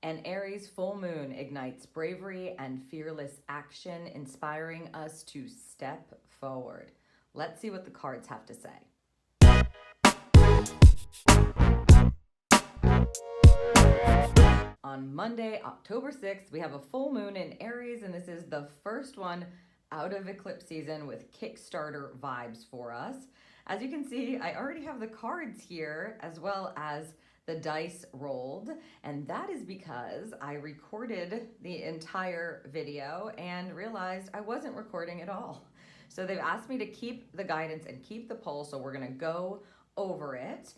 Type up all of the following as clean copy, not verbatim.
An Aries full moon ignites bravery and fearless action, inspiring us to step forward. Let's see what the cards have to say. On Monday, October 6th, we have a full moon in Aries, and this is the first one out of eclipse season with Kickstarter vibes for us. As you can see, I already have the cards here as well as the dice rolled, and that is because I recorded the entire video and realized I wasn't recording at all. So they've asked me to keep the guidance and keep the poll, so we're gonna go over it.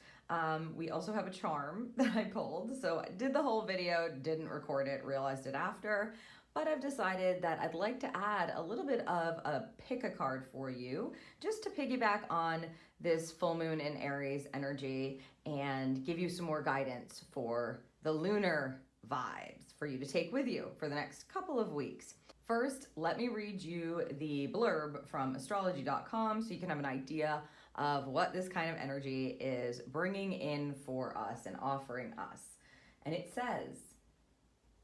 We also have a charm that I pulled, so I did the whole video, didn't record it, realized it after, but I've decided that I'd like to add a little bit of a pick a card for you, just to piggyback on this full moon in Aries energy and give you some more guidance for the lunar vibes for you to take with you for the next couple of weeks. First, let me read you the blurb from astrology.com so you can have an idea of what this kind of energy is bringing in for us and offering us. And it says,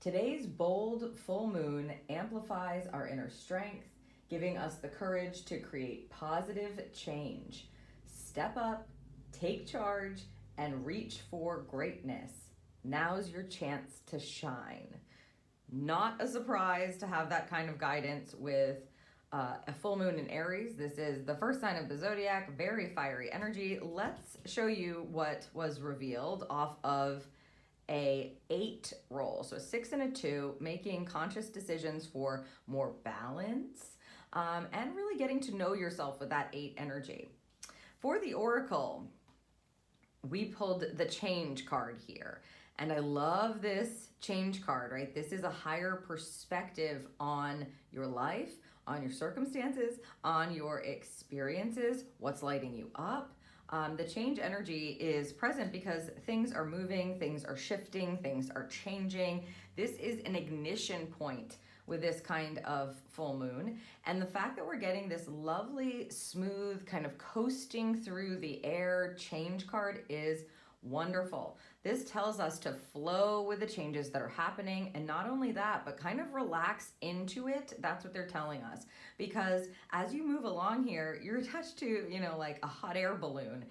today's bold full moon amplifies our inner strength, giving us the courage to create positive change. Step up, take charge, and reach for greatness. Now's your chance to shine. Not a surprise to have that kind of guidance with a full moon in Aries. This is the first sign of the zodiac, very fiery energy. Let's show you what was revealed off of a 8 roll. So a 6 and a 2, making conscious decisions for more balance and really getting to know yourself with that 8 energy. For the Oracle, we pulled the change card here. And I love this change card, right? This is a higher perspective on your life, on your circumstances, on your experiences, what's lighting you up. The change energy is present because things are moving, things are shifting, things are changing. This is an ignition point with this kind of full moon. And the fact that we're getting this lovely, smooth, kind of coasting through the air change card is wonderful. This tells us to flow with the changes that are happening, and not only that, but kind of relax into it. That's what they're telling us, because as you move along here, you're attached to, like a hot air balloon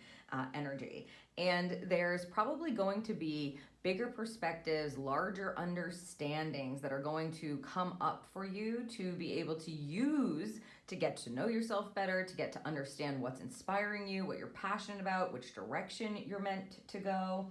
energy, and there's probably going to be bigger perspectives, larger understandings that are going to come up for you to be able to use to get to know yourself better, to get to understand what's inspiring you, what you're passionate about, which direction you're meant to go.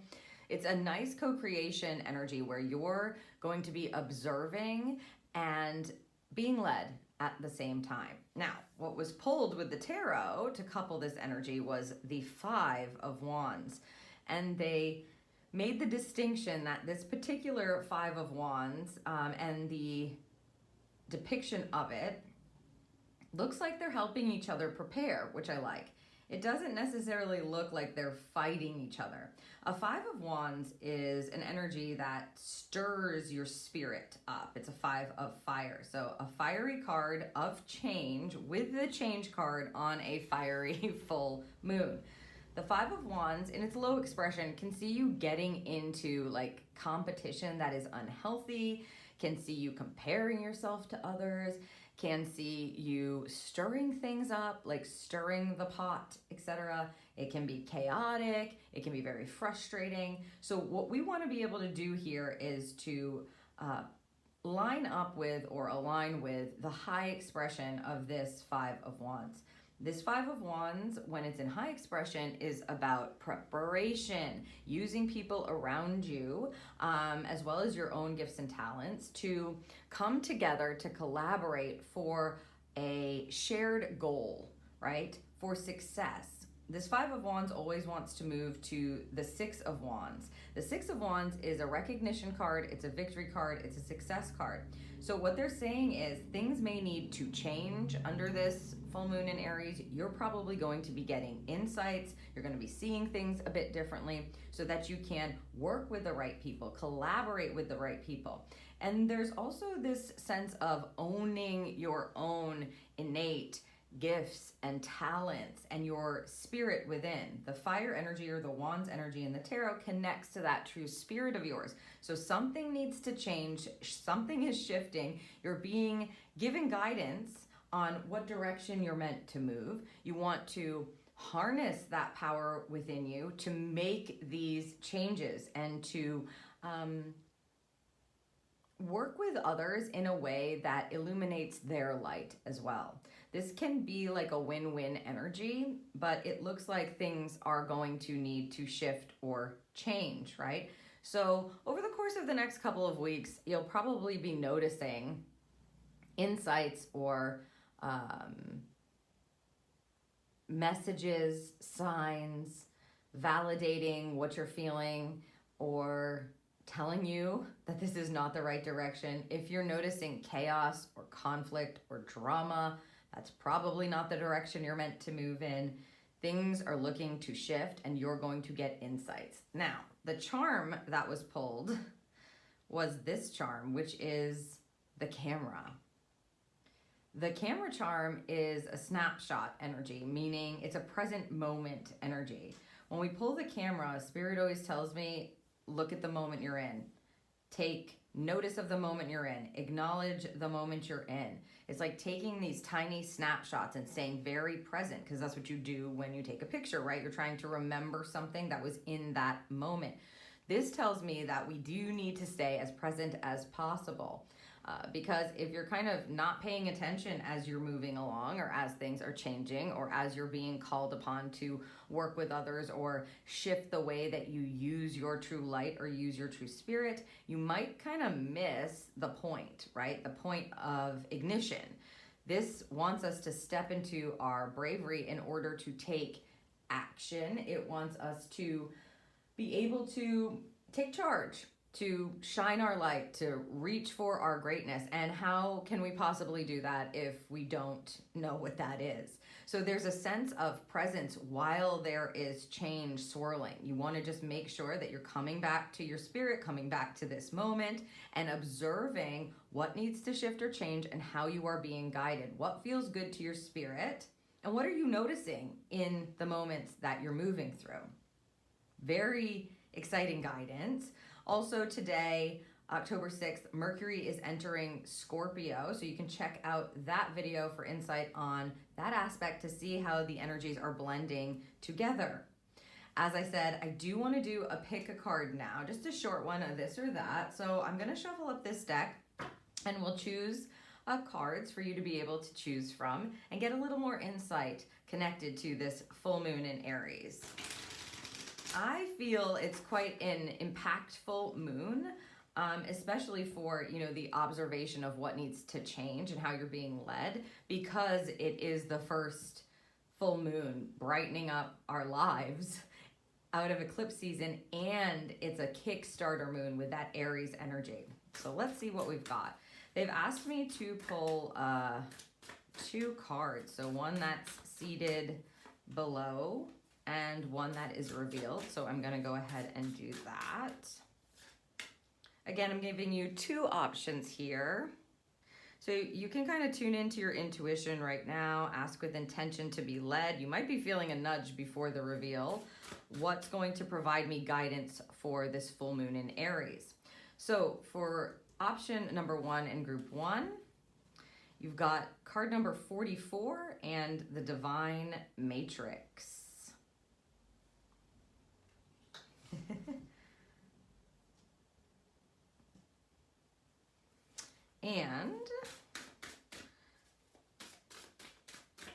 It's a nice co-creation energy where you're going to be observing and being led at the same time. Now, what was pulled with the tarot to couple this energy was the 5 of Wands. And they made the distinction that this particular 5 of Wands and the depiction of it looks like they're helping each other prepare, which I like. It doesn't necessarily look like they're fighting each other. A 5 of Wands is an energy that stirs your spirit up. It's a 5 of fire. So a fiery card of change with the change card on a fiery full moon. The 5 of Wands in its low expression can see you getting into like competition that is unhealthy, can see you comparing yourself to others, can see you stirring things up, like stirring the pot, etc. It can be chaotic, it can be very frustrating. So what we want to be able to do here is to line up with or align with the high expression of this 5 of Wands. This 5 of Wands, when it's in high expression, is about preparation, using people around you, as well as your own gifts and talents, to come together to collaborate for a shared goal, right? For success. This 5 of Wands always wants to move to the 6 of Wands. The 6 of Wands is a recognition card, it's a victory card, it's a success card. So what they're saying is things may need to change under this full moon in Aries. You're probably going to be getting insights. You're going to be seeing things a bit differently so that you can work with the right people, collaborate with the right people. And there's also this sense of owning your own innate gifts and talents and your spirit within. The fire energy or the wands energy in the tarot connects to that true spirit of yours. So something needs to change, something is shifting. You're being given guidance on what direction you're meant to move. You want to harness that power within you to make these changes and to work with others in a way that illuminates their light as well. This can be like a win-win energy, but it looks like things are going to need to shift or change, right? So over the course of the next couple of weeks, you'll probably be noticing insights or messages, signs, validating what you're feeling, or telling you that this is not the right direction. If you're noticing chaos or conflict or drama, that's probably not the direction you're meant to move in. Things are looking to shift and you're going to get insights. Now, the charm that was pulled was this charm, which is the camera. The camera charm is a snapshot energy, meaning it's a present moment energy. When we pull the camera, Spirit always tells me, look at the moment you're in. Take notice of the moment you're in. Acknowledge the moment you're in. It's like taking these tiny snapshots and staying very present, because that's what you do when you take a picture, right? You're trying to remember something that was in that moment. This tells me that we do need to stay as present as possible. Because if you're kind of not paying attention as you're moving along or as things are changing or as you're being called upon to work with others or shift the way that you use your true light or use your true spirit, you might kind of miss the point, right? The point of ignition. This wants us to step into our bravery in order to take action. It wants us to be able to take charge, to shine our light, to reach for our greatness. And how can we possibly do that if we don't know what that is? So there's a sense of presence while there is change swirling. You want to just make sure that you're coming back to your spirit, coming back to this moment and observing what needs to shift or change and how you are being guided. What feels good to your spirit and what are you noticing in the moments that you're moving through? Very exciting guidance. Also today, October 6th, Mercury is entering Scorpio, so you can check out that video for insight on that aspect to see how the energies are blending together. As I said, I do want to do a pick a card now, just a short one of this or that. So I'm going to shuffle up this deck and we'll choose cards for you to be able to choose from and get a little more insight connected to this full moon in Aries. I feel it's quite an impactful moon, especially for, the observation of what needs to change and how you're being led, because it is the first full moon brightening up our lives out of eclipse season, and it's a Kickstarter moon with that Aries energy. So let's see what we've got. They've asked me to pull 2 cards, so one that's seated below and one that is revealed. So I'm going to go ahead and do that. Again, I'm giving you 2 options here. So you can kind of tune into your intuition right now, ask with intention to be led. You might be feeling a nudge before the reveal. What's going to provide me guidance for this full moon in Aries? So for option number 1 in group 1, you've got card number 44 and the Divine Matrix. And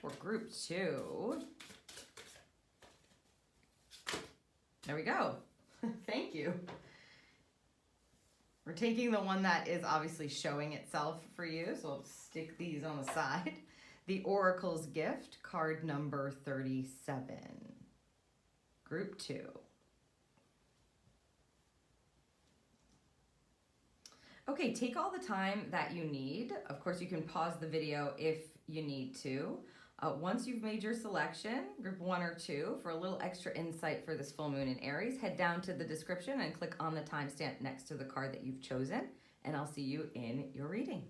for group 2, there we go. Thank you. We're taking the one that is obviously showing itself for you, so I'll stick these on the side. The Oracle's Gift, card number 37, group 2. Okay, take all the time that you need. Of course, you can pause the video if you need to. Once you've made your selection, group 1 or 2, for a little extra insight for this full moon in Aries, head down to the description and click on the timestamp next to the card that you've chosen, and I'll see you in your reading.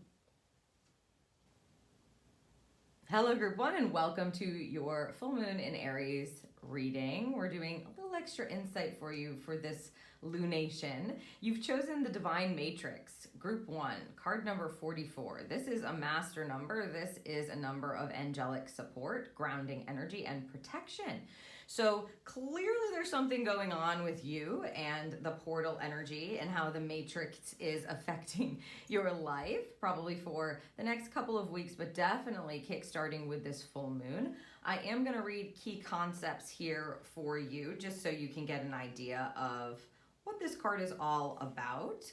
Hello, group one, and welcome to your full moon in Aries reading. We're doing a little extra insight for you for this lunation. You've chosen the Divine Matrix, group one, card number 44. This is a master number. This is a number of angelic support, grounding energy, and protection. So clearly there's something going on with you and the portal energy and how the matrix is affecting your life, probably for the next couple of weeks, but definitely kickstarting with this full moon. I am going to read key concepts here for you, just so you can get an idea of what this card is all about.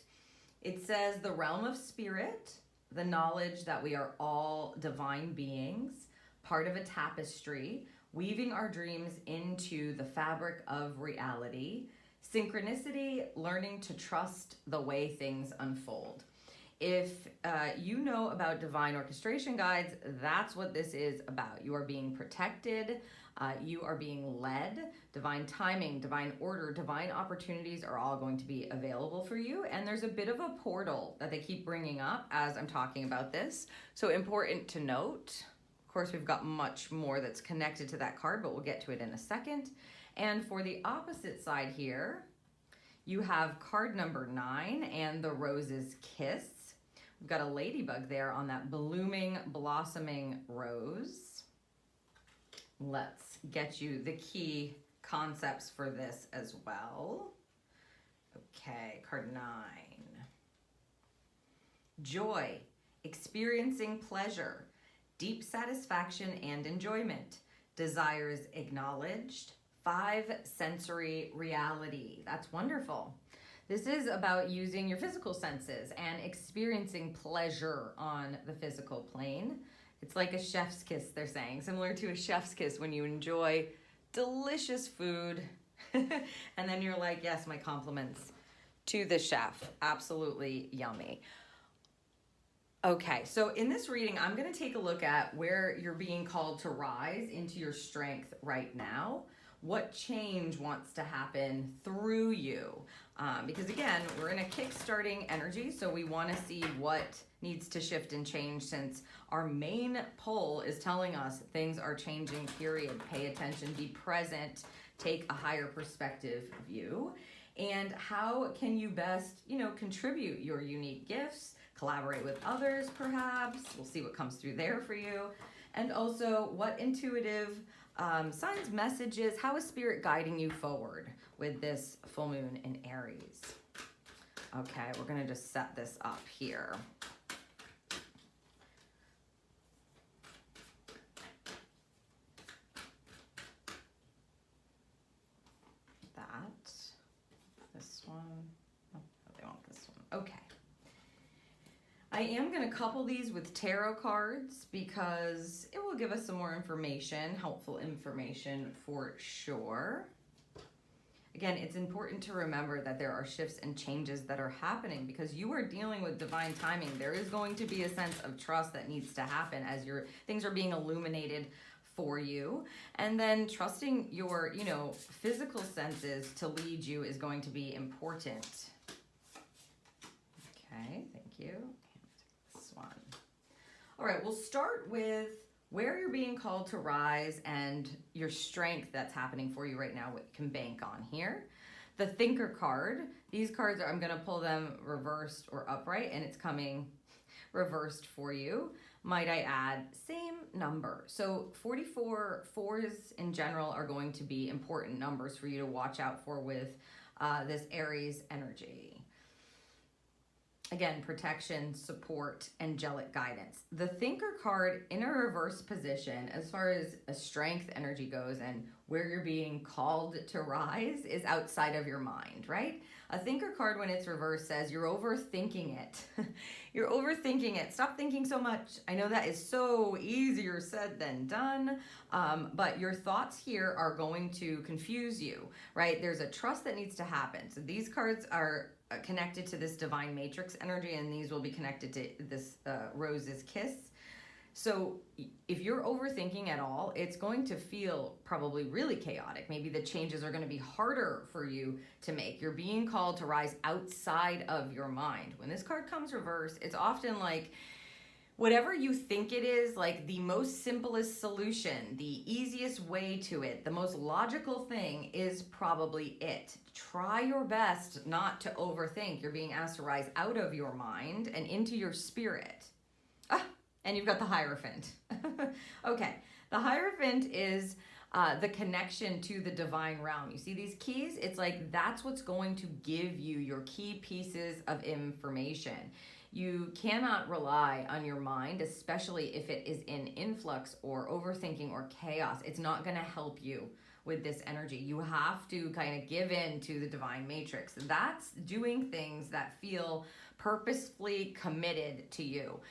It says the realm of spirit, the knowledge that we are all divine beings, part of a tapestry, weaving our dreams into the fabric of reality, synchronicity, learning to trust the way things unfold. If you know about divine orchestration guides, that's what this is about. You are being protected, you are being led, divine timing, divine order, divine opportunities are all going to be available for you. And there's a bit of a portal that they keep bringing up as I'm talking about this. So important to note. Of course, we've got much more that's connected to that card, but we'll get to it in a second. And for the opposite side here, you have card number 9 and the Rose's Kiss. We've got a ladybug there on that blooming, blossoming rose. Let's get you the key concepts for this as well. Okay, card 9. Joy, experiencing pleasure, deep satisfaction and enjoyment, desires acknowledged, 5 sensory reality. That's wonderful. This is about using your physical senses and experiencing pleasure on the physical plane. It's like a chef's kiss, they're saying, similar to a chef's kiss when you enjoy delicious food and then you're like, yes, my compliments to the chef. Absolutely yummy. Okay, so in this reading, I'm going to take a look at where you're being called to rise into your strength right now. What change wants to happen through you? Because again, we're in a kickstarting energy, so we want to see what needs to shift and change since our main pull is telling us things are changing, period. Pay attention, be present, take a higher perspective view. And how can you best, contribute your unique gifts, collaborate with others perhaps. We'll see what comes through there for you. And also what intuitive signs, messages, how is spirit guiding you forward with this full moon in Aries? Okay, we're gonna just set this up here. This one, oh, they want this one, okay. I am going to couple these with tarot cards because it will give us some more information, helpful information for sure. Again, it's important to remember that there are shifts and changes that are happening because you are dealing with divine timing. There is going to be a sense of trust that needs to happen as your things are being illuminated for you. And then trusting your, physical senses to lead you is going to be important. Okay, thank you. All right, we'll start with where you're being called to rise and your strength that's happening for you right now, what you can bank on here. The Thinker card, these cards I'm going to pull them reversed or upright, and it's coming reversed for you. Might I add, same number. So 44, 4s in general are going to be important numbers for you to watch out for with this Aries energy. Again, protection, support, angelic guidance. The Thinker card in a reverse position, as far as a strength energy goes and where you're being called to rise, is outside of your mind, right? A Thinker card, when it's reversed, says you're overthinking it. You're overthinking it. Stop thinking so much. I know that is so easier said than done, but your thoughts here are going to confuse you, right? There's a trust that needs to happen. So these cards are connected to this divine matrix energy, and these will be connected to this Rose's Kiss. So if you're overthinking at all, it's going to feel probably really chaotic. Maybe the changes are going to be harder for you to make. You're being called to rise outside of your mind. When this card comes reversed, it's often like whatever you think it is, like the most simplest solution, the easiest way to it, the most logical thing is probably it. Try your best not to overthink. You're being asked to rise out of your mind and into your spirit. And you've got the Hierophant. Okay, the Hierophant is the connection to the divine realm. You see these keys? It's like that's what's going to give you your key pieces of information. You cannot rely on your mind, especially if it is in influx or overthinking or chaos. It's not going to help you with this energy. You have to kind of give in to the divine matrix. That's doing things that feel purposefully committed to you.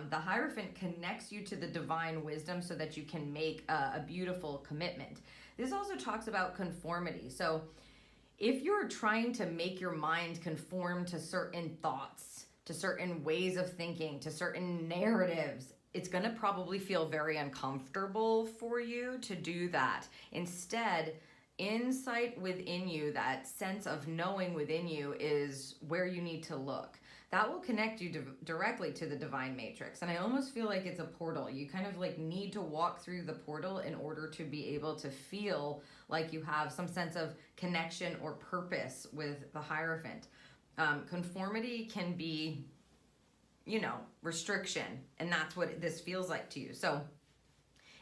The Hierophant connects you to the divine wisdom so that you can make a beautiful commitment. This also talks about conformity. So if you're trying to make your mind conform to certain thoughts, to certain ways of thinking, to certain narratives, it's going to probably feel very uncomfortable for you to do that. Instead, insight within you, that sense of knowing within you, is where you need to look. That will connect you directly to the divine matrix. And I almost feel like it's a portal. You kind of like need to walk through the portal in order to be able to feel like you have some sense of connection or purpose with the Hierophant. Conformity can be, restriction, and that's what this feels like to you. So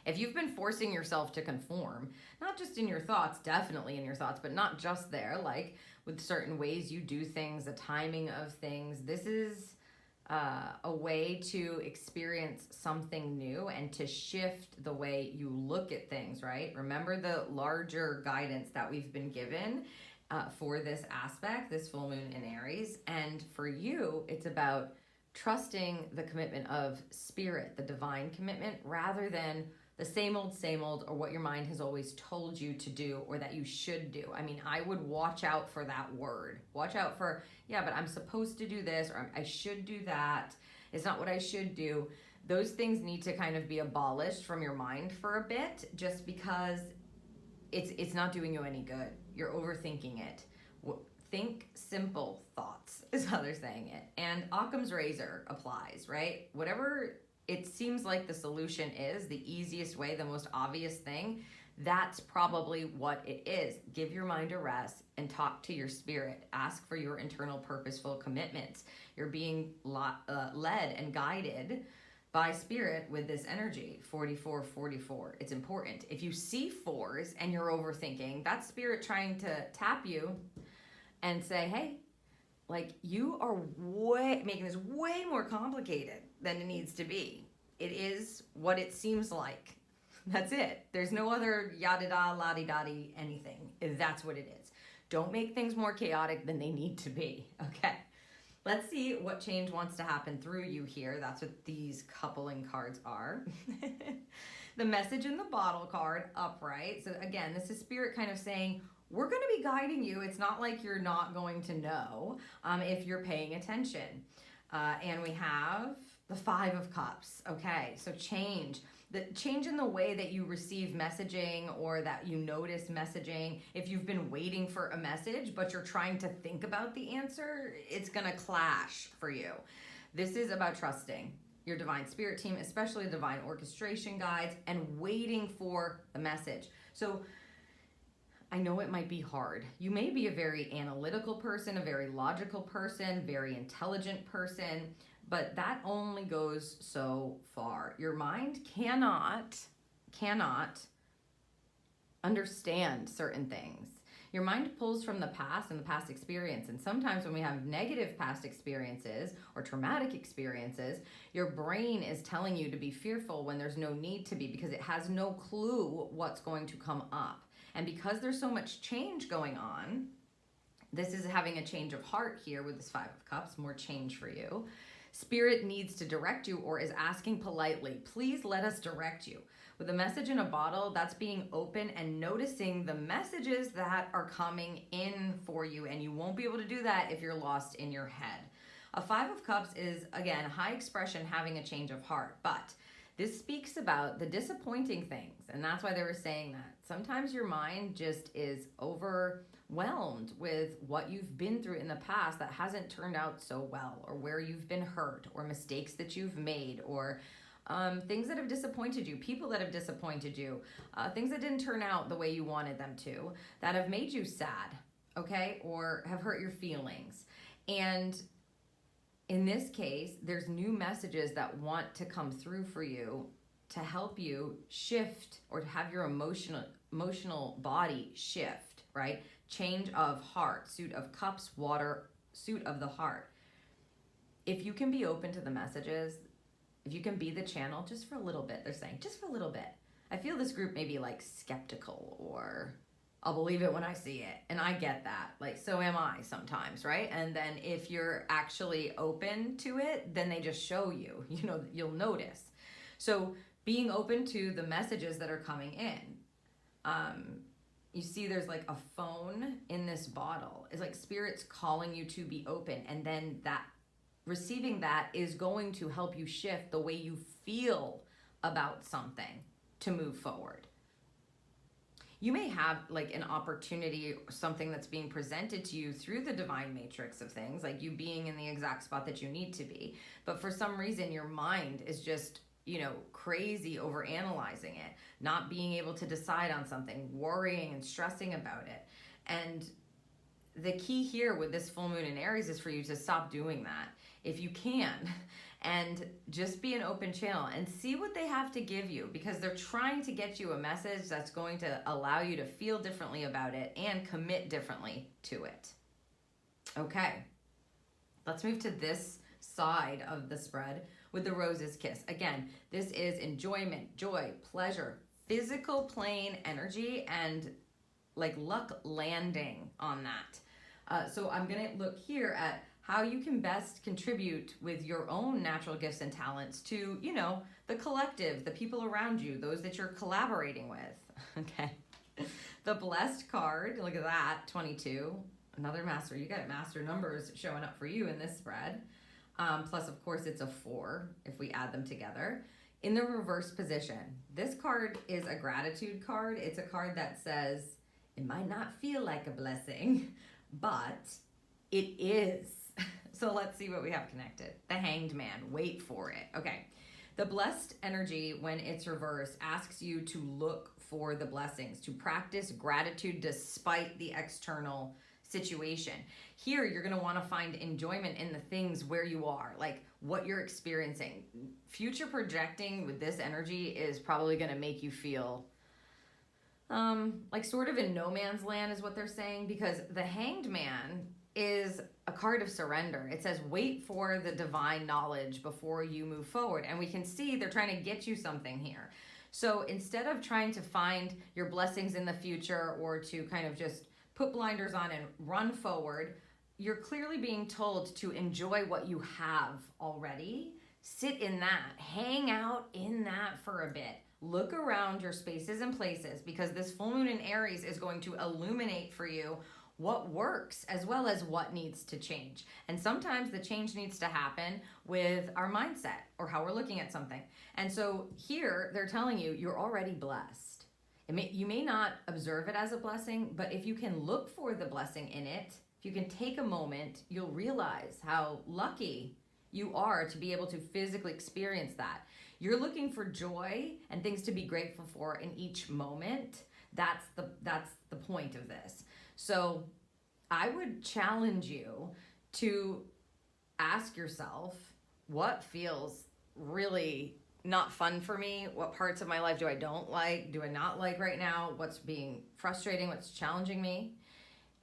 if you've been forcing yourself to conform, not just in your thoughts, definitely in your thoughts, but not just there, like with certain ways you do things, the timing of things, this is a way to experience something new and to shift the way you look at things, right? Remember the larger guidance that we've been given for this aspect, this full moon in Aries. And for you, it's about trusting the commitment of spirit, the divine commitment, rather than the same old, or what your mind has always told you to do or that you should do. I mean, I would watch out for that word. Watch out for, yeah, but I'm supposed to do this, or I should do that. It's not what I should do. Those things need to kind of be abolished from your mind for a bit, just because it's not doing you any good. You're overthinking it. Think simple thoughts is how they're saying it. And Occam's razor applies, right? Whatever it seems like the solution is, the easiest way, the most obvious thing, that's probably what it is. Give your mind a rest and talk to your spirit. Ask for your internal purposeful commitments. You're being led and guided by spirit with this energy, 4444. It's important. If you see fours and you're overthinking, that's spirit trying to tap you and say, hey, like you are making this way more complicated than it needs to be. It is what it seems like. That's it. There's no other yada-da, la-di-da-di, anything. That's what it is. Don't make things more chaotic than they need to be, okay? Let's see what change wants to happen through you here. That's what these coupling cards are. The message in the bottle card, upright. So again, this is spirit kind of saying, we're going to be guiding you. It's not like you're not going to know if you're paying attention. And we have the 5 of Cups. Okay, so change. The change in the way that you receive messaging or that you notice messaging. If you've been waiting for a message, but you're trying to think about the answer, it's going to clash for you. This is about trusting your divine spirit team, especially divine orchestration guides, and waiting for the message. So I know it might be hard. You may be a very analytical person, a very logical person, very intelligent person, but that only goes so far. Your mind cannot understand certain things. Your mind pulls from the past and the past experience. And sometimes when we have negative past experiences or traumatic experiences, your brain is telling you to be fearful when there's no need to be, because it has no clue what's going to come up. And because there's so much change going on, this is having a change of heart here with this 5 of Cups, more change for you. Spirit needs to direct you, or is asking politely, please let us direct you. With a message in a bottle, that's being open and noticing the messages that are coming in for you. And you won't be able to do that if you're lost in your head. A 5 of Cups is, again, high expression, having a change of heart. But This speaks about the disappointing things, and that's why they were saying that. Sometimes your mind just is overwhelmed with what you've been through in the past that hasn't turned out so well, or where you've been hurt, or mistakes that you've made, or things that have disappointed you, people that have disappointed you, things that didn't turn out the way you wanted them to, that have made you sad, okay, or have hurt your feelings. And in this case, there's new messages that want to come through for you to help you shift, or to have your emotional body shift, right? Change of heart, suit of cups, water, suit of the heart. If you can be open to the messages, if you can be the channel just for a little bit, they're saying, just for a little bit. I feel this group may be like skeptical, or I'll believe it when I see it. And I get that. Like, so am I sometimes, right? And then if you're actually open to it, then they just show you, you know, you'll notice. So being open to the messages that are coming in. You see there's like a phone in this bottle. It's like Spirit's calling you to be open. And then that receiving that is going to help you shift the way you feel about something to move forward. You may have like an opportunity, something that's being presented to you through the divine matrix of things, like you being in the exact spot that you need to be. But for some reason, your mind is just, you know, crazy over analyzing it, not being able to decide on something, worrying and stressing about it. And the key here with this full moon in Aries is for you to stop doing that if you can, and just be an open channel and see what they have to give you, because they're trying to get you a message that's going to allow you to feel differently about it and commit differently to it. Okay, let's move to this side of the spread with the Rose's Kiss. Again, this is enjoyment, joy, pleasure, physical plane energy, and like luck landing on that. So I'm going to look here at how you can best contribute with your own natural gifts and talents to, you know, the collective, the people around you, those that you're collaborating with. Okay. The Blessed card, look at that, 22. Another master. You got master numbers showing up for you in this spread. Plus, of course, it's a 4 if we add them together. In the reverse position, this card is a gratitude card. It's a card that says, it might not feel like a blessing, but it is. So let's see what we have connected. The Hanged Man, wait for it. Okay. The blessed energy, when it's reversed, asks you to look for the blessings, to practice gratitude despite the external situation. Here, you're going to want to find enjoyment in the things where you are, like what you're experiencing. Future projecting with this energy is probably going to make you feel like sort of in no man's land is what they're saying, because the Hanged Man is a card of surrender. It says, wait for the divine knowledge before you move forward. And we can see they're trying to get you something here. So instead of trying to find your blessings in the future, or to kind of just put blinders on and run forward, you're clearly being told to enjoy what you have already. Sit in that, hang out in that for a bit. Look around your spaces and places, because this full moon in Aries is going to illuminate for you what works as well as what needs to change. And sometimes the change needs to happen with our mindset or how we're looking at something. And so here they're telling you, you're already blessed. You may not observe it as a blessing, but if you can look for the blessing in it, if you can take a moment, you'll realize how lucky you are to be able to physically experience that. You're looking for joy and things to be grateful for in each moment. That's the point of this. So I would challenge you to ask yourself, what feels really not fun for me? What parts of my life do I not like right now? What's being frustrating? What's challenging me?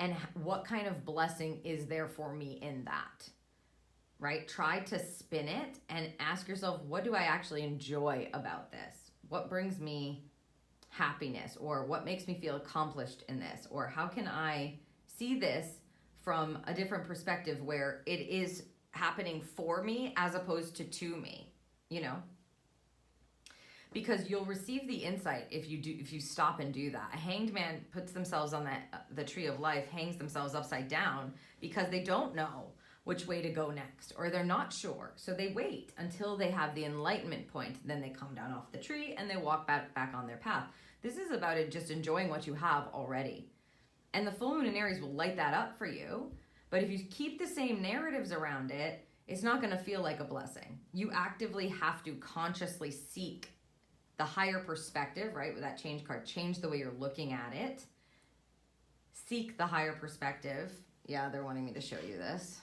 And what kind of blessing is there for me in that? Right? Try to spin it and ask yourself, what do I actually enjoy about this? What brings me happiness, or what makes me feel accomplished in this? Or how can I see this from a different perspective where it is happening for me as opposed to me, you know? Because you'll receive the insight if you stop and do that. A hanged man puts themselves on the tree of life, hangs themselves upside down because they don't know which way to go next, or they're not sure. So they wait until they have the enlightenment point. Then they come down off the tree and they walk back on their path. This is about it, just enjoying what you have already. And the full moon in Aries will light that up for you. But if you keep the same narratives around it, it's not going to feel like a blessing. You actively have to consciously seek the higher perspective, right? With that change card, change the way you're looking at it. Seek the higher perspective. Yeah, they're wanting me to show you this.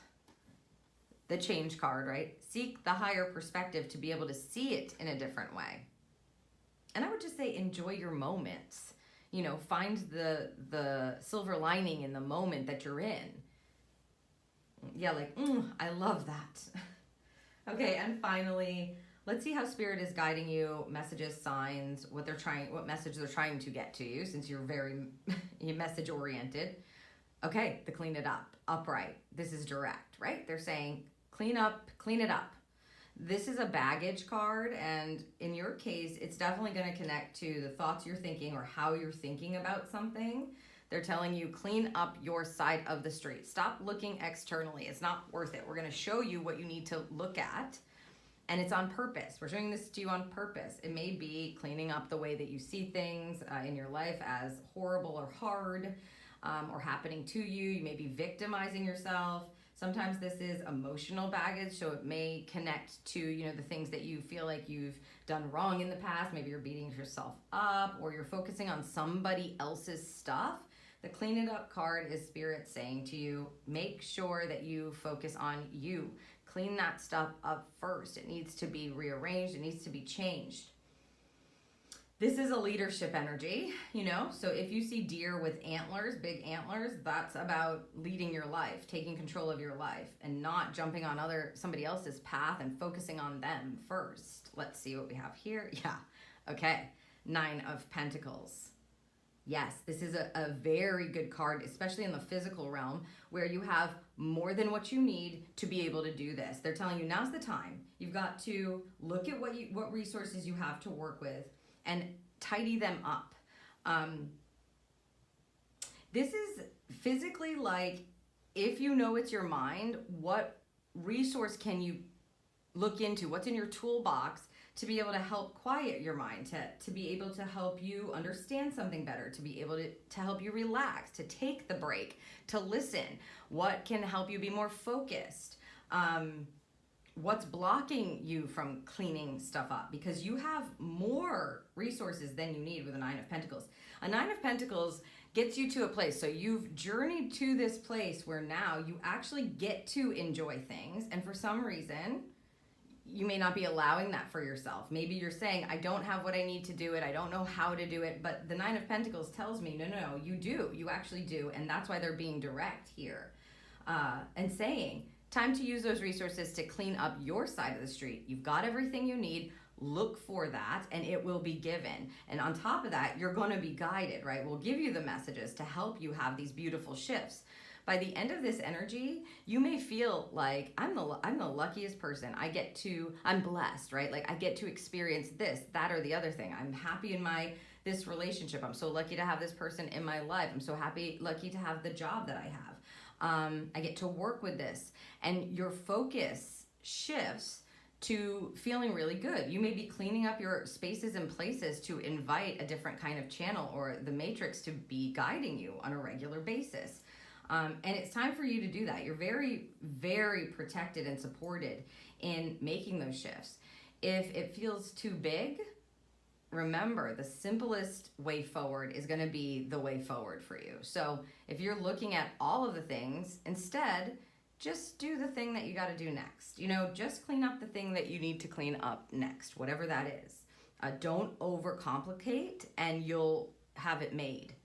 The change card, right? Seek the higher perspective to be able to see it in a different way. And I would just say enjoy your moments. You know, find the silver lining in the moment that you're in. Yeah, like, I love that. Okay, and finally, let's see how Spirit is guiding you, messages, signs, what message they're trying to get to you, since you're very message oriented. Okay, the clean it up, upright. This is direct, right? They're saying, clean it up. This is a baggage card, and in your case, it's definitely going to connect to the thoughts you're thinking or how you're thinking about something. They're telling you, clean up your side of the street. Stop looking externally. It's not worth it. We're going to show you what you need to look at, and it's on purpose. We're showing this to you on purpose. It may be cleaning up the way that you see things in your life as horrible or hard or happening to you. You may be victimizing yourself. Sometimes this is emotional baggage, so it may connect to, you know, the things that you feel like you've done wrong in the past. Maybe you're beating yourself up, or you're focusing on somebody else's stuff. The Clean It Up card is Spirit saying to you, make sure that you focus on you. Clean that stuff up first. It needs to be rearranged. It needs to be changed. This is a leadership energy, you know, so if you see deer with antlers, big antlers, that's about leading your life, taking control of your life, and not jumping on somebody else's path and focusing on them first. Let's see what we have here. Yeah, okay, 9 of Pentacles. Yes, this is a very good card, especially in the physical realm, where you have more than what you need to be able to do this. They're telling you now's the time. You've got to look at what resources you have to work with and tidy them up. This is physically like, if you know it's your mind, what resource can you look into? What's in your toolbox to be able to help quiet your mind, to be able to help you understand something better, to be able to help you relax, to take the break, to listen? What can help you be more focused? What's blocking you from cleaning stuff up? Because you have more resources than you need with a 9 of Pentacles. A 9 of Pentacles gets you to a place. So you've journeyed to this place where now you actually get to enjoy things. And for some reason, you may not be allowing that for yourself. Maybe you're saying, I don't have what I need to do it. I don't know how to do it. But the 9 of Pentacles tells me, no, you do. You actually do. And that's why they're being direct here and saying, time to use those resources to clean up your side of the street. You've got everything you need. Look for that and it will be given. And on top of that, you're going to be guided, right? We'll give you the messages to help you have these beautiful shifts. By the end of this energy, you may feel like I'm the luckiest person. I'm blessed, right? Like I get to experience this, that, or the other thing. I'm happy in this relationship. I'm so lucky to have this person in my life. I'm so lucky to have the job that I have. I get to work with this, and your focus shifts to feeling really good. You may be cleaning up your spaces and places to invite a different kind of channel or the matrix to be guiding you on a regular basis. And it's time for you to do that. You're very, very protected and supported in making those shifts. If it feels too big, remember, the simplest way forward is going to be the way forward for you. So if you're looking at all of the things, instead, just do the thing that you got to do next. You know, just clean up the thing that you need to clean up next, whatever that is. Don't overcomplicate and you'll have it made.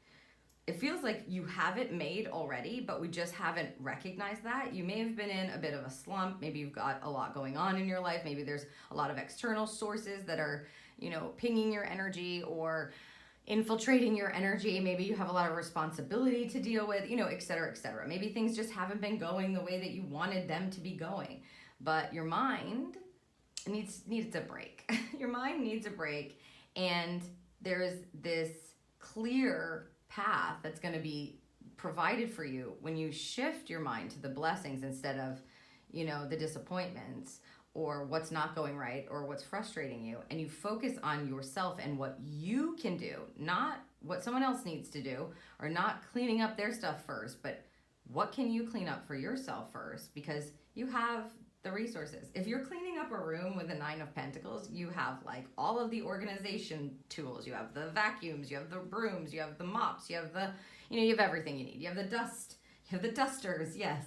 It feels like you have it made already, but we just haven't recognized that. You may have been in a bit of a slump. Maybe you've got a lot going on in your life. Maybe there's a lot of external sources that are, you know, pinging your energy or infiltrating your energy. Maybe you have a lot of responsibility to deal with, you know, et cetera, et cetera. Maybe things just haven't been going the way that you wanted them to be going. But your mind needs a break. Your mind needs a break. And there's this clear path that's going to be provided for you when you shift your mind to the blessings instead of, you know, the disappointments or what's not going right or what's frustrating you, and you focus on yourself and what you can do, not what someone else needs to do, or not cleaning up their stuff first, but what can you clean up for yourself first, because you have the resources. If you're cleaning up a room with a 9 of Pentacles, you have like all of the organization tools. You have the vacuums, you have the brooms, you have the mops, you have the, you know, you have everything you need. You have the dust, you have the dusters, yes.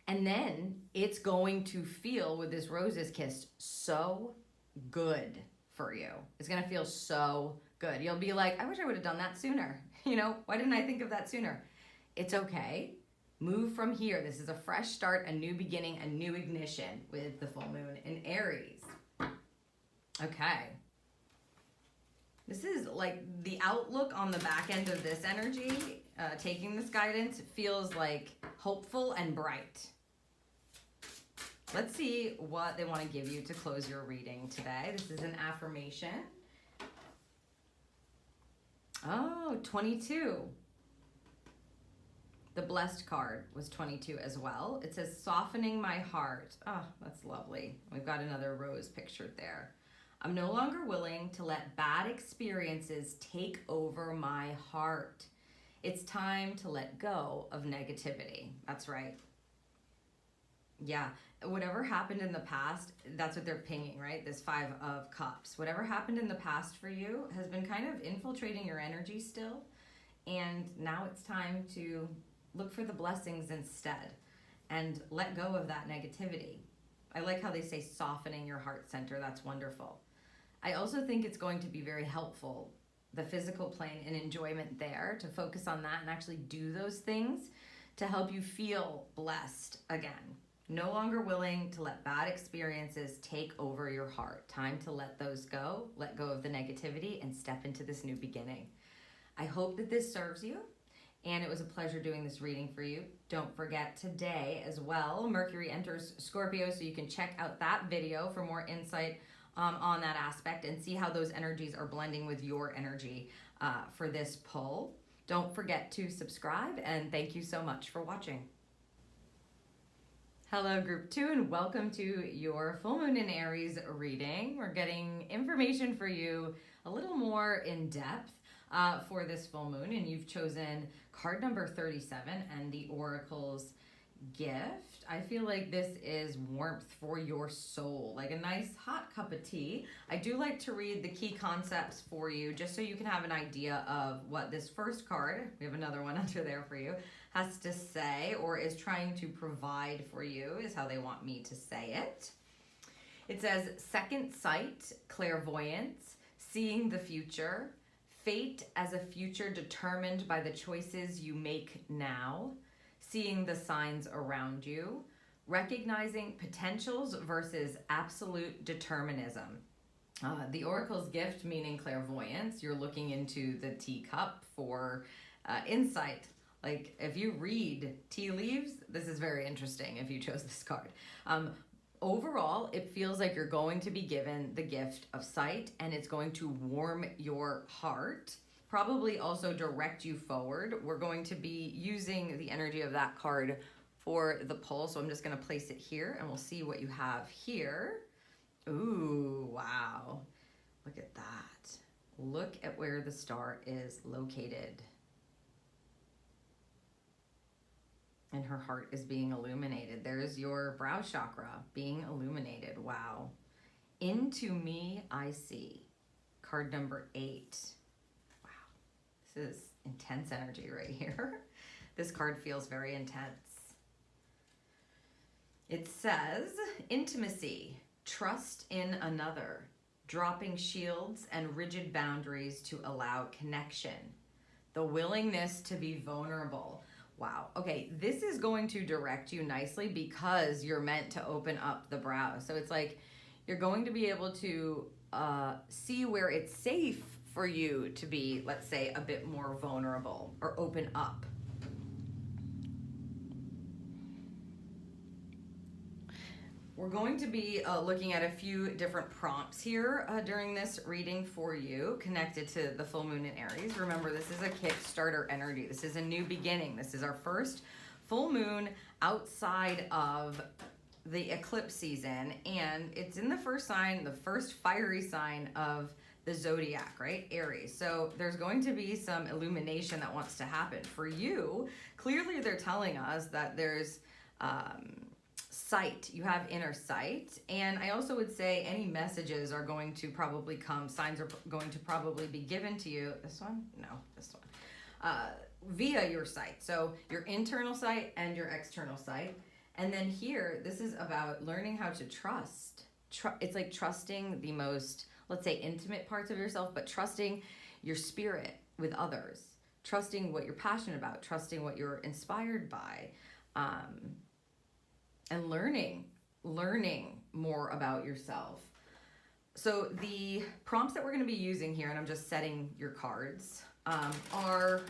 And then it's going to feel, with this roses kissed, so good for you. It's going to feel so good. You'll be like, I wish I would have done that sooner. You know, why didn't I think of that sooner? It's okay. Move from here. This is a fresh start, a new beginning, a new ignition with the full moon in Aries. Okay. This is like the outlook on the back end of this energy, taking this guidance, feels like hopeful and bright. Let's see what they want to give you to close your reading today. This is an affirmation. Oh, 22. The blessed card was 22 as well. It says, softening my heart. Oh, that's lovely. We've got another rose pictured there. I'm no longer willing to let bad experiences take over my heart. It's time to let go of negativity. That's right. Yeah, whatever happened in the past, that's what they're pinging, right? This 5 of Cups. Whatever happened in the past for you has been kind of infiltrating your energy still. And now it's time to look for the blessings instead and let go of that negativity. I like how they say softening your heart center. That's wonderful. I also think it's going to be very helpful, the physical plane and enjoyment there, to focus on that and actually do those things to help you feel blessed again. No longer willing to let bad experiences take over your heart. Time to let those go, let go of the negativity, and step into this new beginning. I hope that this serves you, and it was a pleasure doing this reading for you. Don't forget today as well, Mercury enters Scorpio, so you can check out that video for more insight on that aspect and see how those energies are blending with your energy for this pull. Don't forget to subscribe, and thank you so much for watching. Hello, Group 2, and welcome to your full moon in Aries reading. We're getting information for you a little more in depth for this full moon, and you've chosen card number 37 and the Oracle's gift. I feel like this is warmth for your soul, like a nice hot cup of tea. I do like to read the key concepts for you just so you can have an idea of what this first card, we have another one under there for you, has to say or is trying to provide for you, is how they want me to say it. It says second sight, clairvoyance, seeing the future, fate as a future determined by the choices you make now, seeing the signs around you, recognizing potentials versus absolute determinism. The Oracle's gift, meaning clairvoyance, you're looking into the teacup for insight. Like if you read tea leaves, this is very interesting if you chose this card. Overall, it feels like you're going to be given the gift of sight, and it's going to warm your heart, probably also direct you forward. We're going to be using the energy of that card for the pull, so I'm just going to place it here, and we'll see what you have here. Ooh, wow. Look at that. Look at where the star is located. And her heart is being illuminated. There's your brow chakra being illuminated. Wow. Into me I see. Card number 8. Wow. This is intense energy right here. This card feels very intense. It says, intimacy, trust in another, dropping shields and rigid boundaries to allow connection, the willingness to be vulnerable. Wow. Okay, this is going to direct you nicely because you're meant to open up the brow. So it's like you're going to be able to see where it's safe for you to be, let's say, a bit more vulnerable or open up. We're going to be looking at a few different prompts here during this reading for you connected to the full moon in Aries. Remember, this is a Kickstarter energy. This is a new beginning. This is our first full moon outside of the eclipse season, and it's in the first sign, the first fiery sign of the zodiac, right? Aries. So there's going to be some illumination that wants to happen. For you, clearly they're telling us that there's sight. You have inner sight. And I also would say any messages are going to probably come, signs are going to probably be given to you. This one? No, this one. Via your sight. So your internal sight and your external sight. And then here, this is about learning how to trust. It's like trusting the most, let's say, intimate parts of yourself, but trusting your spirit with others, trusting what you're passionate about, trusting what you're inspired by, and learning more about yourself. So the prompts that we're going to be using here, and I'm just setting your cards, are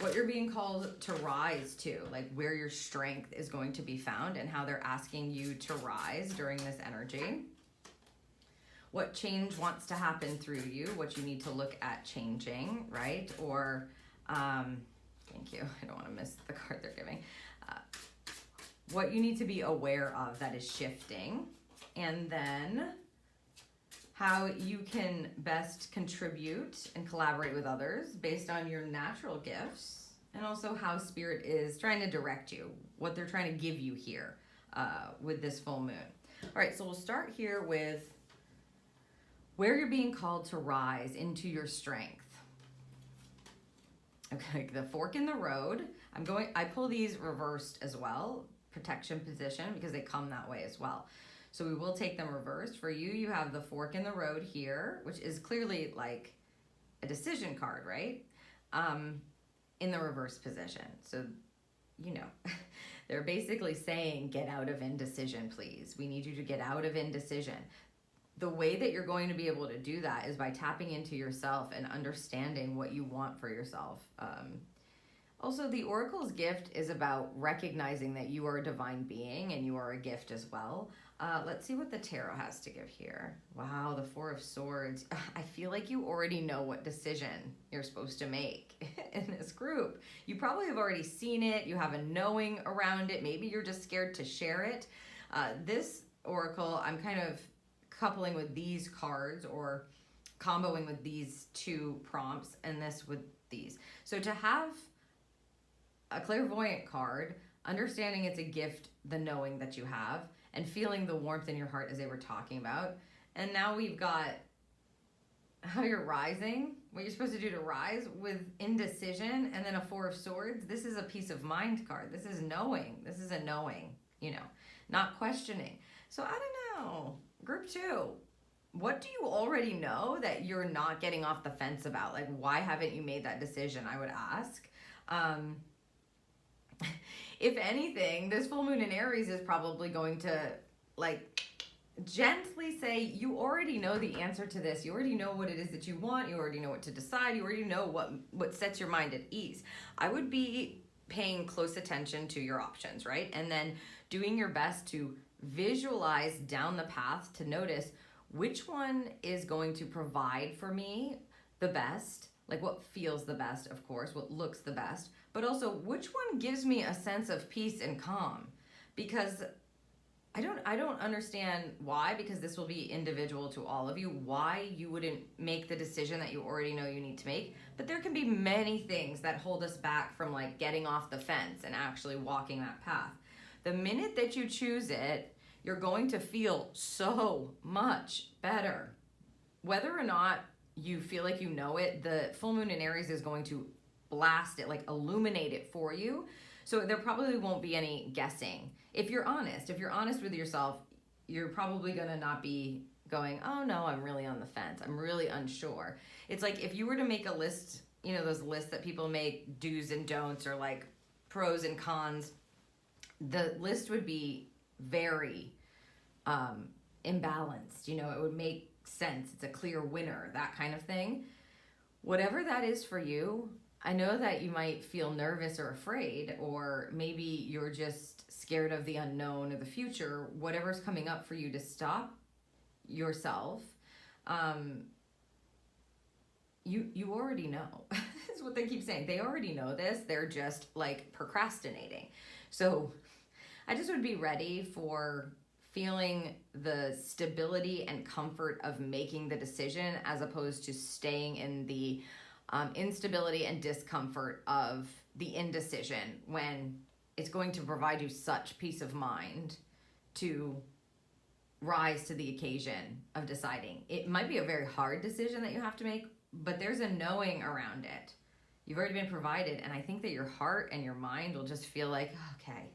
what you're being called to rise to, like where your strength is going to be found and how they're asking you to rise during this energy. What change wants to happen through you, what you need to look at changing, right? Or, thank you, I don't want to miss the card they're giving. What you need to be aware of that is shifting. And then how you can best contribute and collaborate with others based on your natural gifts, and also how spirit is trying to direct you, what they're trying to give you here with this full moon. All right, so we'll start here with where you're being called to rise into your strength. Okay, the fork in the road. I pull these reversed as well, protection position, because they come that way as well. So we will take them reversed. For you, you have the fork in the road here, which is clearly like a decision card, right? In the reverse position. So, you know, they're basically saying, get out of indecision, please. We need you to get out of indecision. The way that you're going to be able to do that is by tapping into yourself and understanding what you want for yourself. Also, the Oracle's gift is about recognizing that you are a divine being and you are a gift as well. Let's see what the tarot has to give here. Wow, the Four of Swords. I feel like you already know what decision you're supposed to make in this group. You probably have already seen it. You have a knowing around it. Maybe you're just scared to share it. This Oracle, I'm kind of coupling with these cards or comboing with these two prompts and this with these. So to have a clairvoyant card, understanding it's a gift, the knowing that you have, and feeling the warmth in your heart as they were talking about. And now we've got how you're rising, what you're supposed to do to rise with indecision, and then a Four of Swords. This is a peace of mind card. This is knowing. This is a knowing, you know, not questioning. So I don't know. Group 2, what do you already know that you're not getting off the fence about? Like, why haven't you made that decision, I would ask. If anything, this full moon in Aries is probably going to, like, gently say, you already know the answer to this. You already know what it is that you want. You already know what to decide. You already know what sets your mind at ease. I would be paying close attention to your options, right? And then doing your best to visualize down the path to notice which one is going to provide for me the best, like what feels the best, of course, what looks the best, but also which one gives me a sense of peace and calm. Because I don't understand why, because this will be individual to all of you, why you wouldn't make the decision that you already know you need to make. But there can be many things that hold us back from like getting off the fence and actually walking that path. The minute that you choose it, you're going to feel so much better. Whether or not you feel like you know it, the full moon in Aries is going to blast it, like illuminate it for you. So there probably won't be any guessing. If you're honest with yourself, you're probably gonna not be going, oh no, I'm really on the fence. I'm really unsure. It's like if you were to make a list, you know, those lists that people make, do's and don'ts, or like pros and cons, the list would be very imbalanced. You know, it would make sense. It's a clear winner, that kind of thing. Whatever that is for you, I know that you might feel nervous or afraid, or maybe you're just scared of the unknown or the future, whatever's coming up for you to stop yourself. You already know. That's what they keep saying. They already know this. They're just like procrastinating. So I just would be ready for feeling the stability and comfort of making the decision as opposed to staying in the instability and discomfort of the indecision, when it's going to provide you such peace of mind to rise to the occasion of deciding. It might be a very hard decision that you have to make, but there's a knowing around it. You've already been provided, and I think that your heart and your mind will just feel like, okay,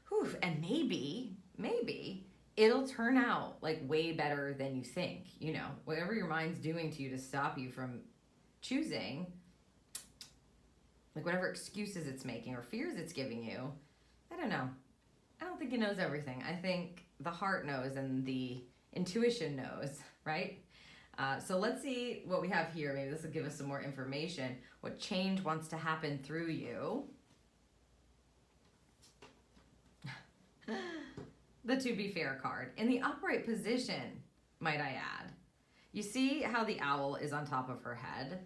whew, and maybe it'll turn out like way better than you think. You know, whatever your mind's doing to you to stop you from choosing, like whatever excuses it's making or fears it's giving you, I don't know. I don't think it knows everything. I think the heart knows and the intuition knows, right? So let's see what we have here. Maybe this will give us some more information. What change wants to happen through you? The To Be Fair card. In the upright position, might I add. You see how the owl is on top of her head?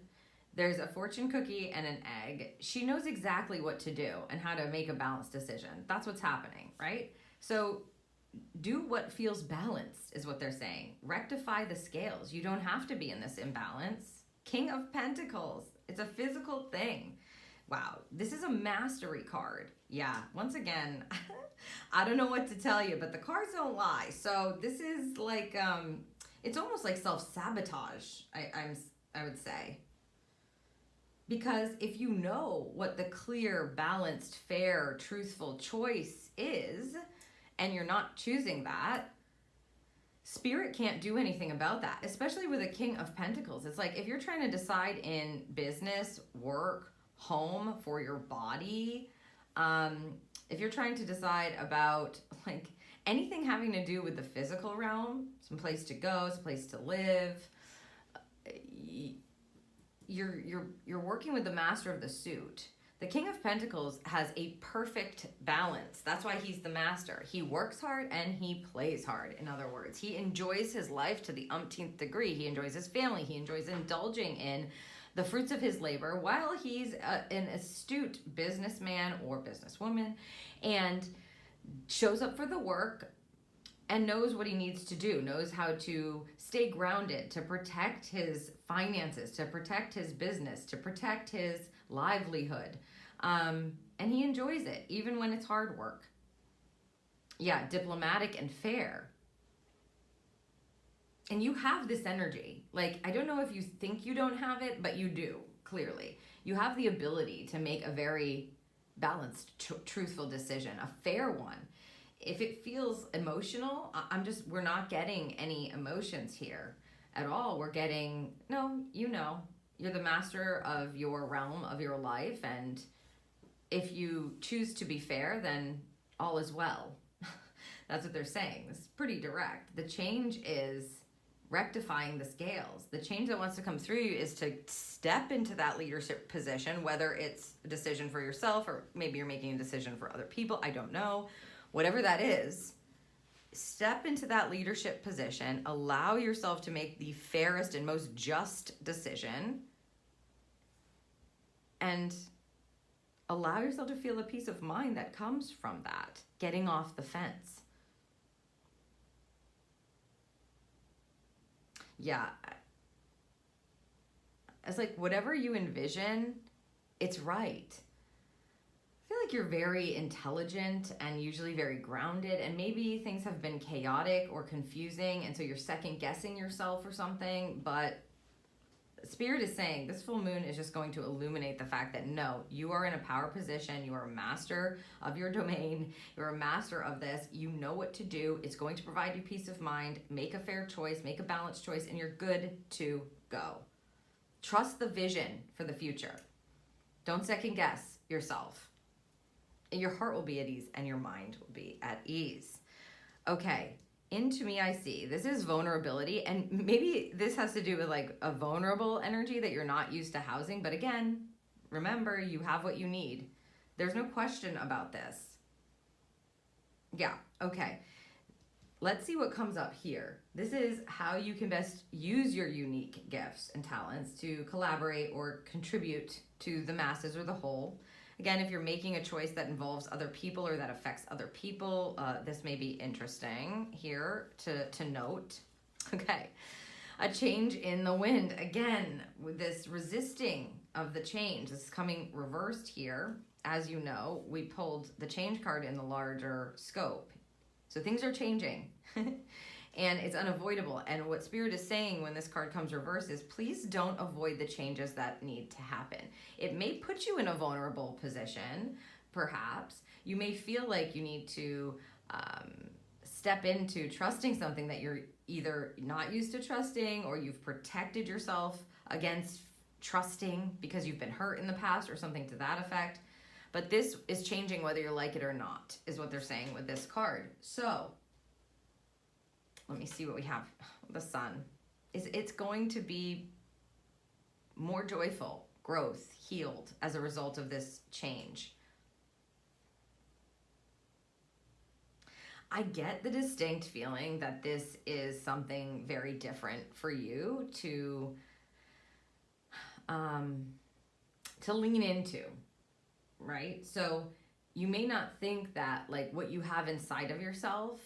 There's a fortune cookie and an egg. She knows exactly what to do and how to make a balanced decision. That's what's happening, right? So do what feels balanced is what they're saying. Rectify the scales. You don't have to be in this imbalance. King of Pentacles. It's a physical thing. Wow, this is a mastery card. Yeah, once again, I don't know what to tell you, but the cards don't lie. So this is like, it's almost like self-sabotage, I would say. Because if you know what the clear, balanced, fair, truthful choice is, and you're not choosing that, Spirit can't do anything about that, especially with a King of Pentacles. It's like if you're trying to decide in business, work, home, for your body, if you're trying to decide about like anything having to do with the physical realm, some place to go, some place to live, you're working with the master of the suit. The King of Pentacles has a perfect balance. That's why he's the master. He works hard and he plays hard. In other words, he enjoys his life to the umpteenth degree. He enjoys his family. He enjoys indulging in the fruits of his labor while he's an astute businessman or businesswoman and shows up for the work and knows what he needs to do, knows how to stay grounded, to protect his finances, to protect his business, to protect his livelihood. And he enjoys it, even when it's hard work. Yeah, diplomatic and fair. And you have this energy. Like, I don't know if you think you don't have it, but you do, clearly. You have the ability to make a very balanced, truthful decision, a fair one. If it feels emotional, we're not getting any emotions here at all. We're getting, no, you're the master of your realm, of your life. And if you choose to be fair, then all is well. That's what they're saying. It's pretty direct. The change is rectifying the scales. The change that wants to come through you is to step into that leadership position, whether it's a decision for yourself or maybe you're making a decision for other people. I don't know. Whatever that is, step into that leadership position, allow yourself to make the fairest and most just decision, and allow yourself to feel the peace of mind that comes from that, getting off the fence. Yeah, it's like whatever you envision, it's right. I feel like you're very intelligent and usually very grounded, and maybe things have been chaotic or confusing, and so you're second guessing yourself or something, but Spirit is saying this full moon is just going to illuminate the fact that no, you are in a power position. You are a master of your domain. You're a master of this. You know what to do. It's going to provide you peace of mind. Make a fair choice, make a balanced choice, and you're good to go. Trust the vision for the future. Don't second guess yourself. And your heart will be at ease and your mind will be at ease. Okay. Into me, I see. This is vulnerability, and maybe this has to do with like a vulnerable energy that you're not used to housing. But again, remember, you have what you need. There's no question about this. Yeah, okay. Let's see what comes up here. This is how you can best use your unique gifts and talents to collaborate or contribute to the masses or the whole. Again, if you're making a choice that involves other people or that affects other people, this may be interesting here to note. Okay, a change in the wind. Again, with this resisting of the change, this is coming reversed here. As you know, we pulled the change card in the larger scope. So things are changing and it's unavoidable. And what Spirit is saying when this card comes reversed is please don't avoid the changes that need to happen. It may put you in a vulnerable position, perhaps. You may feel like you need to step into trusting something that you're either not used to trusting, or you've protected yourself against trusting because you've been hurt in the past or something to that effect. But this is changing whether you like it or not, is what they're saying with this card. So let me see what we have. The Sun. It's going to be more joyful, growth, healed as a result of this change. I get the distinct feeling that this is something very different for you to lean into. Right? So you may not think that like what you have inside of yourself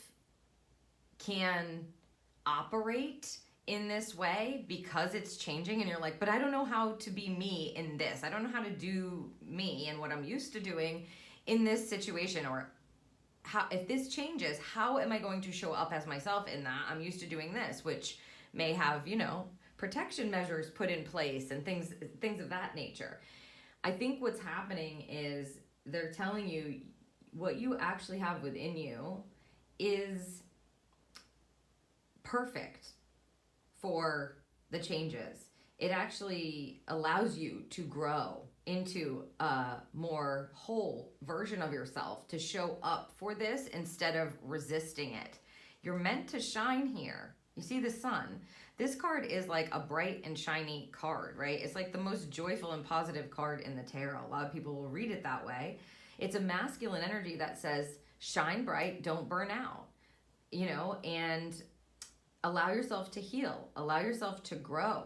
can operate in this way because it's changing, and you're like, but I don't know how to be me in this. I don't know how to do me and what I'm used to doing in this situation, or how, if this changes, how am I going to show up as myself in that? I'm used to doing this, which may have, you know, protection measures put in place and things of that nature. I think what's happening is they're telling you what you actually have within you is perfect for the changes. It actually allows you to grow into a more whole version of yourself, to show up for this instead of resisting it. You're meant to shine here. You see the Sun. This card is like a bright and shiny card, right? It's like the most joyful and positive card in the tarot. A lot of people will read it that way. It's a masculine energy that says, shine bright, don't burn out, you know, and allow yourself to heal, allow yourself to grow.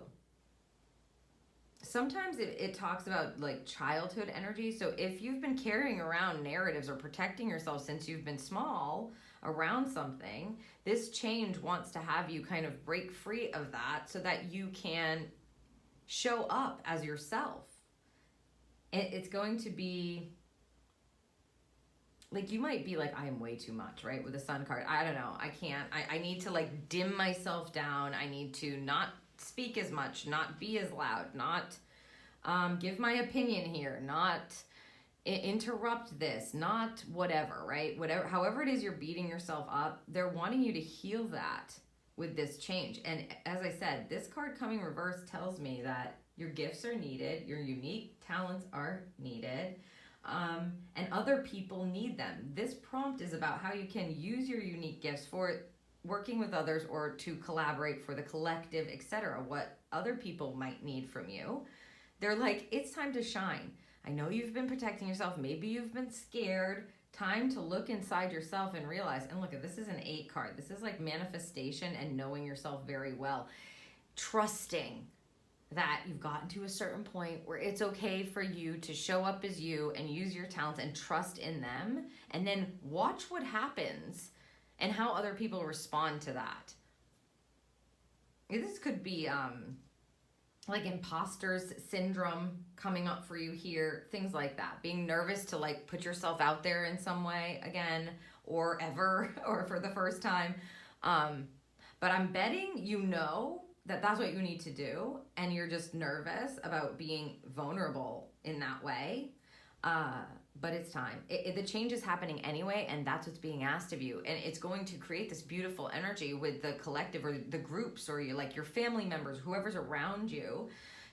Sometimes it talks about like childhood energy. So if you've been carrying around narratives or protecting yourself since you've been small around something, this change wants to have you kind of break free of that so that you can show up as yourself. It's going to be like, you might be like, I am way too much, right? With the Sun card. I don't know. I can't. I need to like dim myself down. I need to not speak as much, not be as loud, not give my opinion here, not interrupt this, not whatever, right? Whatever, however it is you're beating yourself up, they're wanting you to heal that with this change. And as I said, this card coming reverse tells me that your gifts are needed, your unique talents are needed, and other people need them. This prompt is about how you can use your unique gifts for working with others or to collaborate for the collective, etc. What other people might need from you. They're like, it's time to shine. I know you've been protecting yourself. Maybe you've been scared. Time to look inside yourself and realize, and look, this is an 8 card. This is like manifestation and knowing yourself very well. Trusting that you've gotten to a certain point where it's okay for you to show up as you and use your talents and trust in them, and then watch what happens and how other people respond to that. This could be like imposter's syndrome coming up for you here, things like that. Being nervous to like put yourself out there in some way again, or ever, or for the first time. But I'm betting you know that that's what you need to do, and you're just nervous about being vulnerable in that way. But it's time. The change is happening anyway, and that's what's being asked of you. And it's going to create this beautiful energy with the collective or the groups or your family members, whoever's around you,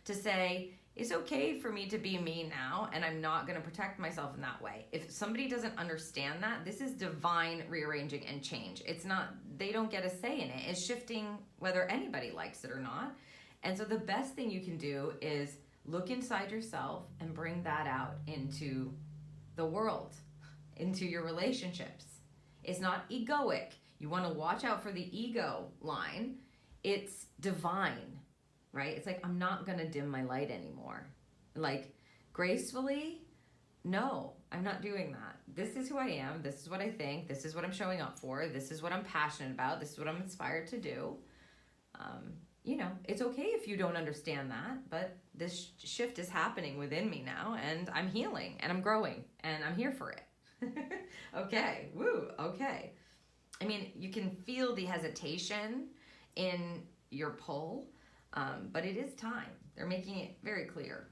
to say, it's okay for me to be me now, and I'm not going to protect myself in that way. If somebody doesn't understand that, this is divine rearranging and change. It's not, they don't get a say in it. It's shifting whether anybody likes it or not. And so the best thing you can do is look inside yourself and bring that out into the world, into your relationships. It's not egoic. You want to watch out for the ego line. It's divine, right? It's like, I'm not going to dim my light anymore. Like, gracefully, no, I'm not doing that. This is who I am. This is what I think. This is what I'm showing up for. This is what I'm passionate about. This is what I'm inspired to do. You know, it's okay if you don't understand that, but this shift is happening within me now, and I'm healing and I'm growing and I'm here for it. Okay. Woo. Okay. I mean, you can feel the hesitation in your pull, but it is time. They're making it very clear.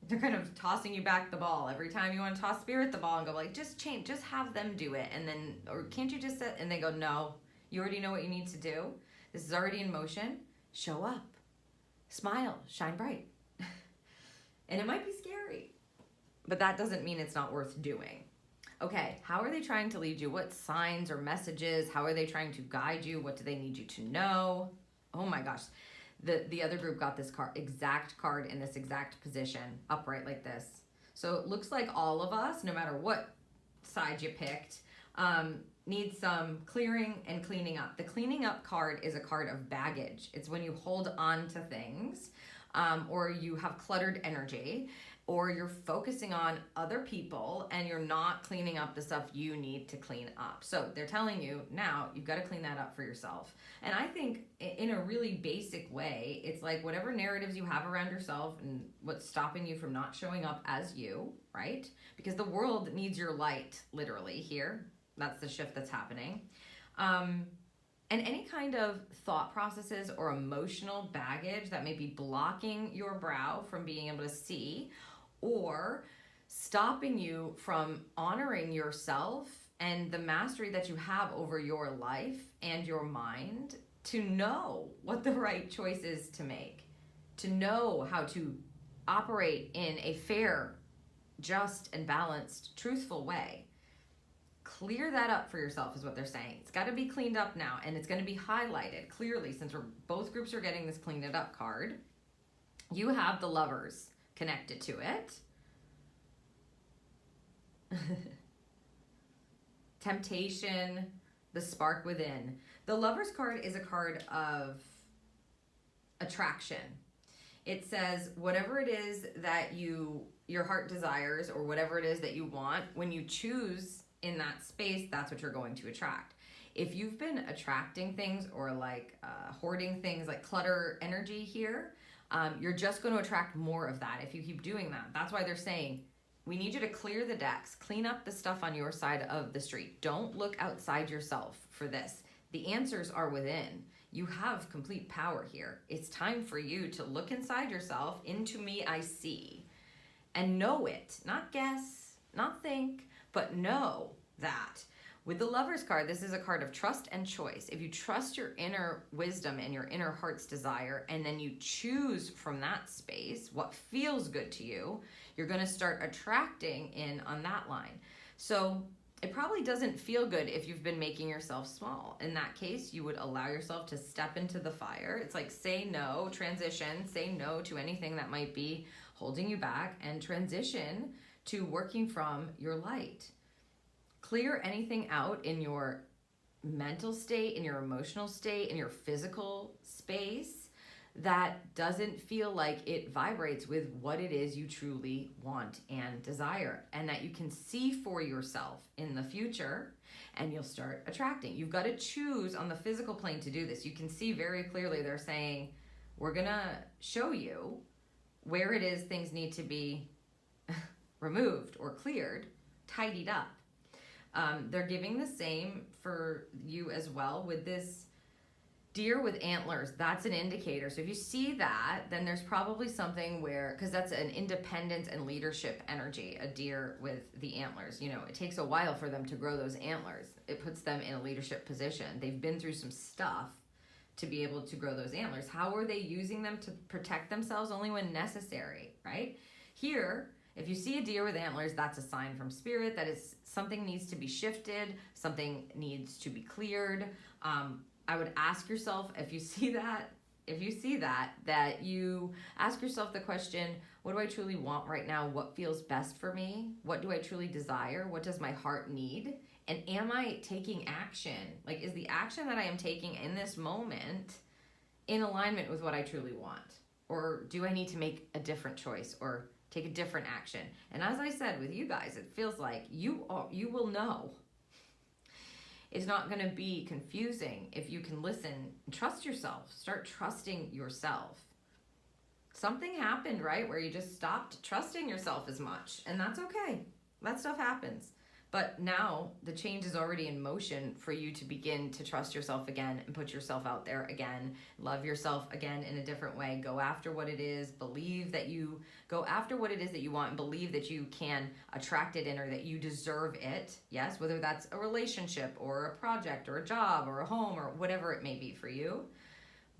They're kind of tossing you back the ball every time you want to toss spirit the ball and go like, just change, just have them do it. And then, or can't you just sit? And they go, no, you already know what you need to do. This is already in motion. Show up, smile, shine bright. And it might be scary, but that doesn't mean it's not worth doing. Okay, how are they trying to lead you? What signs or messages? How are they trying to guide you? What do they need you to know? Oh my gosh. The other group got this exact card in this exact position, upright like this. So it looks like all of us, no matter what side you picked, need some clearing and cleaning up. The cleaning up card is a card of baggage. It's when you hold on to things, or you have cluttered energy, or you're focusing on other people and you're not cleaning up the stuff you need to clean up. So they're telling you now you've got to clean that up for yourself. And I think in a really basic way, it's like whatever narratives you have around yourself and what's stopping you from not showing up as you, right? Because the world needs your light, literally, here. That's the shift that's happening. And any kind of thought processes or emotional baggage that may be blocking your brow from being able to see or stopping you from honoring yourself and the mastery that you have over your life and your mind to know what the right choice is to make, to know how to operate in a fair, just, and balanced, truthful way. Clear that up for yourself is what they're saying. It's got to be cleaned up now, and it's going to be highlighted clearly since both groups are getting this clean it up card. You have the Lovers connected to it. Temptation, the spark within. The Lovers card is a card of attraction. It says whatever it is that your heart desires or whatever it is that you want, when you choose in that space, that's what you're going to attract. If you've been attracting things or like hoarding things like clutter energy here, you're just going to attract more of that if you keep doing that. That's why they're saying, we need you to clear the decks, clean up the stuff on your side of the street. Don't look outside yourself for this. The answers are within. You have complete power here. It's time for you to look inside yourself, into me I see, and know it. Not guess, not think, but know that. With the Lovers card, this is a card of trust and choice. If you trust your inner wisdom and your inner heart's desire, and then you choose from that space what feels good to you, you're going to start attracting in on that line. So it probably doesn't feel good if you've been making yourself small. In that case, you would allow yourself to step into the fire. It's like say no, transition, say no to anything that might be holding you back, and transition to working from your light. Clear anything out in your mental state, in your emotional state, in your physical space that doesn't feel like it vibrates with what it is you truly want and desire, and that you can see for yourself in the future, and you'll start attracting. You've got to choose on the physical plane to do this. You can see very clearly they're saying, we're gonna show you where it is things need to be removed or cleared, tidied up. They're giving the same for you as well with this deer with antlers. That's an indicator. So if you see that, then there's probably something where, because that's an independence and leadership energy, a deer with the antlers. You know, it takes a while for them to grow those antlers. It puts them in a leadership position. They've been through some stuff to be able to grow those antlers. How are they using them to protect themselves? Only when necessary, right? Here, if you see a deer with antlers, that's a sign from spirit that is something needs to be shifted, something needs to be cleared. I would ask yourself, if you see that, that you ask yourself the question, what do I truly want right now? What feels best for me? What do I truly desire? What does my heart need? And am I taking action? Like, is the action that I am taking in this moment in alignment with what I truly want? Or do I need to make a different choice or Take a different action. And as I said with you guys, it feels like you will know. It's not going to be confusing if you can listen and trust yourself. Start trusting yourself. Something happened, right, where you just stopped trusting yourself as much, and that's okay. That stuff happens. But now the change is already in motion for you to begin to trust yourself again and put yourself out there again. Love yourself again in a different way. Go after what it is. Believe that you go after what it is that you want and believe that you can attract it in or that you deserve it. Yes, whether that's a relationship or a project or a job or a home or whatever it may be for you.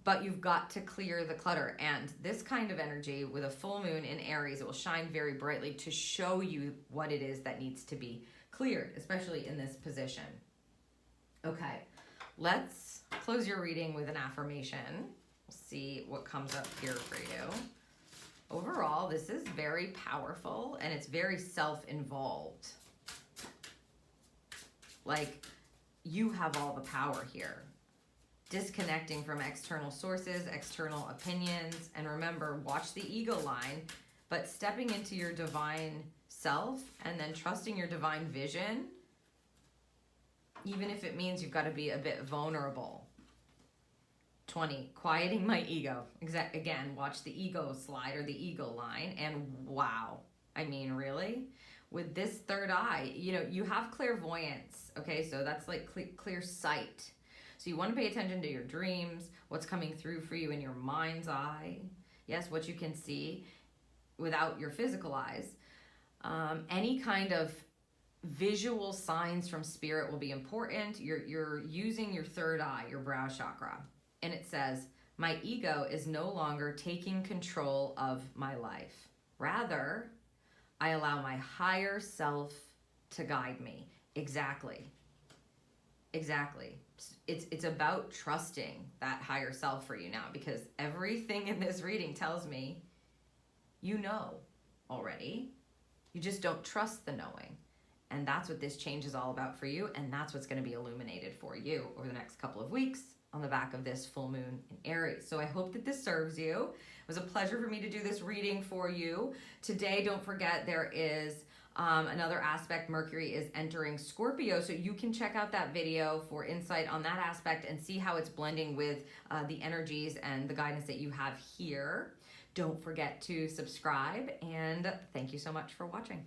But you've got to clear the clutter. And this kind of energy with a full moon in Aries, it will shine very brightly to show you what it is that needs to be cleared, especially in this position. Okay, let's close your reading with an affirmation. We'll see what comes up here for you. Overall, this is very powerful and it's very self-involved. Like, you have all the power here. Disconnecting from external sources, external opinions, and remember, watch the ego line, but stepping into your divine self and then trusting your divine vision, even if it means you've got to be a bit vulnerable. 20, quieting my ego. Again, watch the ego slide or the ego line, and wow, I mean, really? With this third eye, you know, you have clairvoyance, okay? So that's like clear sight. So you want to pay attention to your dreams, what's coming through for you in your mind's eye. Yes, what you can see without your physical eyes. Any kind of visual signs from spirit will be important. You're using your third eye, your brow chakra. And it says, my ego is no longer taking control of my life. Rather, I allow my higher self to guide me. Exactly. It's about trusting that higher self for you now, because everything in this reading tells me you know already. You just don't trust the knowing. And that's what this change is all about for you. And that's what's going to be illuminated for you over the next couple of weeks on the back of this full moon in Aries. So I hope that this serves you. It was a pleasure for me to do this reading for you. Today, don't forget, there is another aspect. Mercury is entering Scorpio. So you can check out that video for insight on that aspect and see how it's blending with the energies and the guidance that you have here. Don't forget to subscribe, and thank you so much for watching.